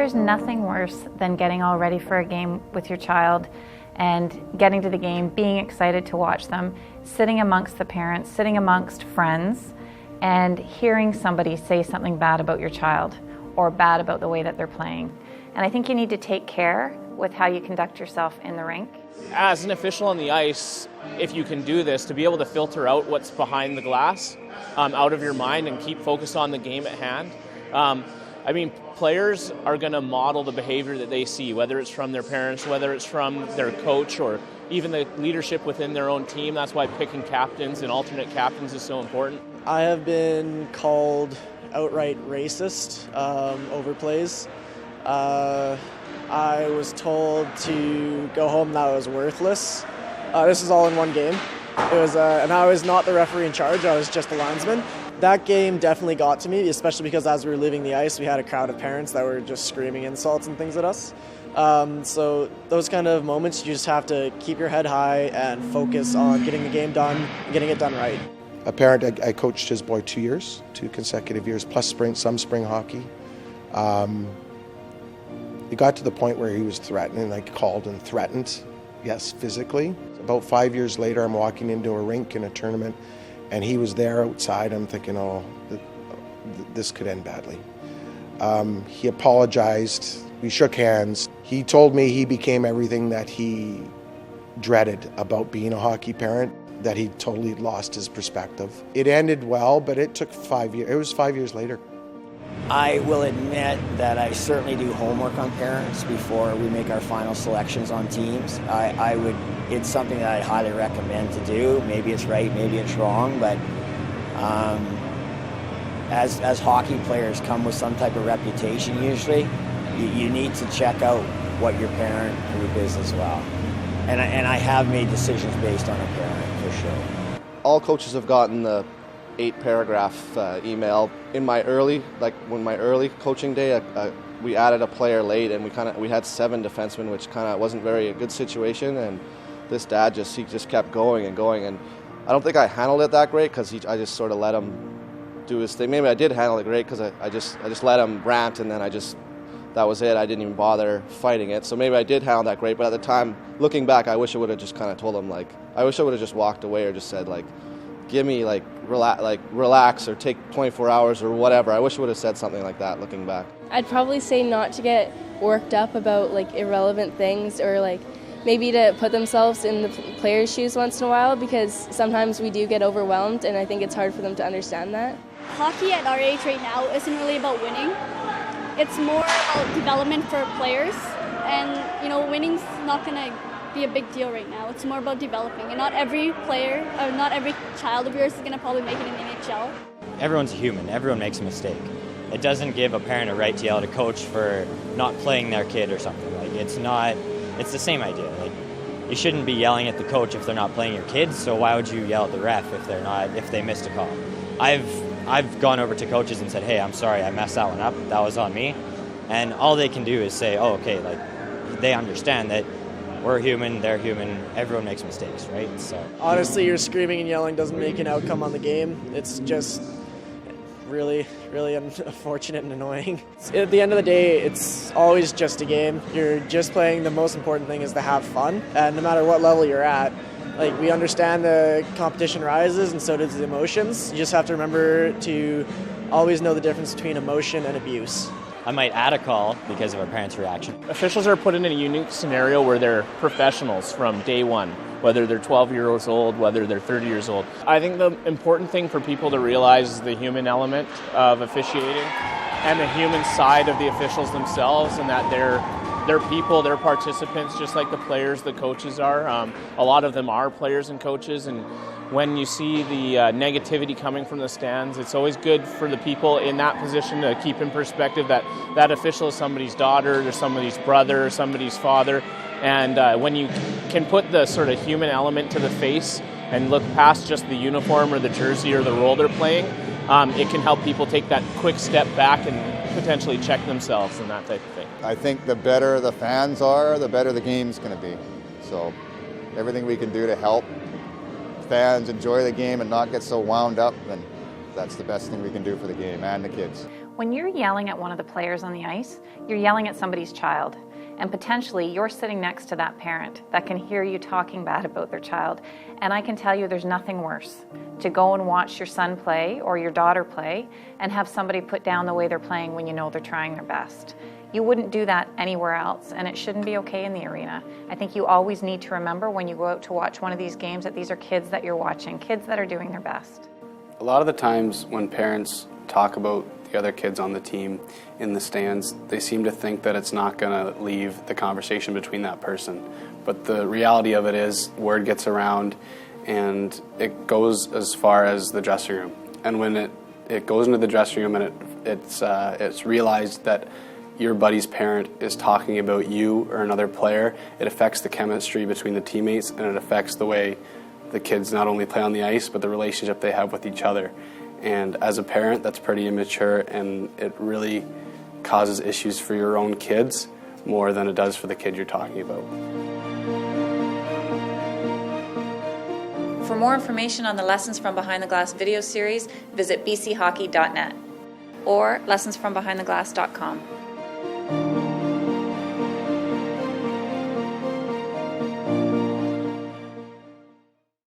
There's nothing worse than getting all ready for a game with your child and getting to the game, being excited to watch them, sitting amongst the parents, sitting amongst friends, and hearing somebody say something bad about your child or bad about the way that they're playing. And I think you need to take care with how you conduct yourself in the rink. As an official on the ice, if you can do this, to be able to filter out what's behind the glass out of your mind and keep focused on the game at hand. Players are going to model the behavior that they see, whether it's from their parents, whether it's from their coach, or even the leadership within their own team. That's why picking captains and alternate captains is so important. I have been called outright racist over plays. I was told to go home that I was worthless. This is all in one game. It was, and I was not the referee in charge, I was just the linesman. That game definitely got to me, especially because as we were leaving the ice, we had a crowd of parents that were just screaming insults and things at us. So those kind of moments, you just have to keep your head high and focus on getting the game done, and getting it done right. A parent, I coached his boy 2 years, 2 consecutive years, plus some spring hockey. It got to the point where he was threatening, I called and threatened, yes, physically. About 5 years later, I'm walking into a rink in a tournament, and he was there outside. I'm thinking, oh, this could end badly. He apologized. We shook hands. He told me he became everything that he dreaded about being a hockey parent, that he totally lost his perspective. It ended well, but it took 5 years. It was 5 years later. I will admit that I certainly do homework on parents before we make our final selections on teams. It's something that I'd highly recommend to do. Maybe it's right, maybe it's wrong, but as hockey players come with some type of reputation usually, you need to check out what your parent group is as well. And I have made decisions based on a parent for sure. All coaches have gotten the 8-paragraph email. In my early coaching day, we added a player late, and we had 7 defensemen, which kind of wasn't very a good situation. And this dad just kept going and going, and I don't think I handled it that great because I just sort of let him do his thing. Maybe I did handle it great because I just let him rant, and then that was it. I didn't even bother fighting it. So maybe I did handle that great, but at the time, looking back, I wish I would have just kind of told him, I wish I would have just walked away or just said give me relax or take 24 hours or whatever. I wish I would have said something like that looking back. I'd probably say not to get worked up about irrelevant things, or maybe to put themselves in the player's shoes once in a while, because sometimes we do get overwhelmed, and I think it's hard for them to understand that. Hockey at our age right now isn't really about winning. It's more about development for players, and winning's not going to be a big deal right now. It's more about developing, and not every player or not every child of yours is going to probably make it in the NHL. Everyone's a human. Everyone makes a mistake. It doesn't give a parent a right to yell at a coach for not playing their kid or something. It's the same idea. You shouldn't be yelling at the coach if they're not playing your kids, so why would you yell at the ref if they missed a call? I've gone over to coaches and said, hey, I'm sorry, I messed that one up. That was on me. And all they can do is say, oh, okay, they understand that we're human, they're human, everyone makes mistakes, right? So honestly, your screaming and yelling doesn't make an outcome on the game. It's just really, really unfortunate and annoying. At the end of the day, it's always just a game. You're just playing. The most important thing is to have fun. And no matter what level you're at, we understand the competition rises and so does the emotions. You just have to remember to always know the difference between emotion and abuse. I might add a call because of a parent's reaction. Officials are put in a unique scenario where they're professionals from day one, whether they're 12 years old, whether they're 30 years old. I think the important thing for people to realize is the human element of officiating and the human side of the officials themselves, and that they're people, they're participants, just like the players, the coaches are. A lot of them are players and coaches, and when you see the negativity coming from the stands, it's always good for the people in that position to keep in perspective that that official is somebody's daughter, or somebody's brother, or somebody's father. And when you can put the sort of human element to the face and look past just the uniform or the jersey or the role they're playing, it can help people take that quick step back and potentially check themselves and that type of thing. I think the better the fans are, the better the game's going to be. So everything we can do to help fans enjoy the game and not get so wound up, then that's the best thing we can do for the game and the kids. When you're yelling at one of the players on the ice, you're yelling at somebody's child. And potentially you're sitting next to that parent that can hear you talking bad about their child. And I can tell you there's nothing worse to go and watch your son play or your daughter play and have somebody put down the way they're playing when you know they're trying their best. You wouldn't do that anywhere else, and it shouldn't be okay in the arena. I think you always need to remember when you go out to watch one of these games that these are kids that you're watching, kids that are doing their best. A lot of the times when parents talk about the other kids on the team in the stands, they seem to think that it's not going to leave the conversation between that person. But the reality of it is, word gets around and it goes as far as the dressing room. And when it goes into the dressing room and it's realized that your buddy's parent is talking about you or another player, it affects the chemistry between the teammates, and it affects the way the kids not only play on the ice, but the relationship they have with each other. And as a parent, that's pretty immature, and it really causes issues for your own kids more than it does for the kid you're talking about. For more information on the Lessons from Behind the Glass video series, visit bchockey.net or lessonsfrombehindtheglass.com.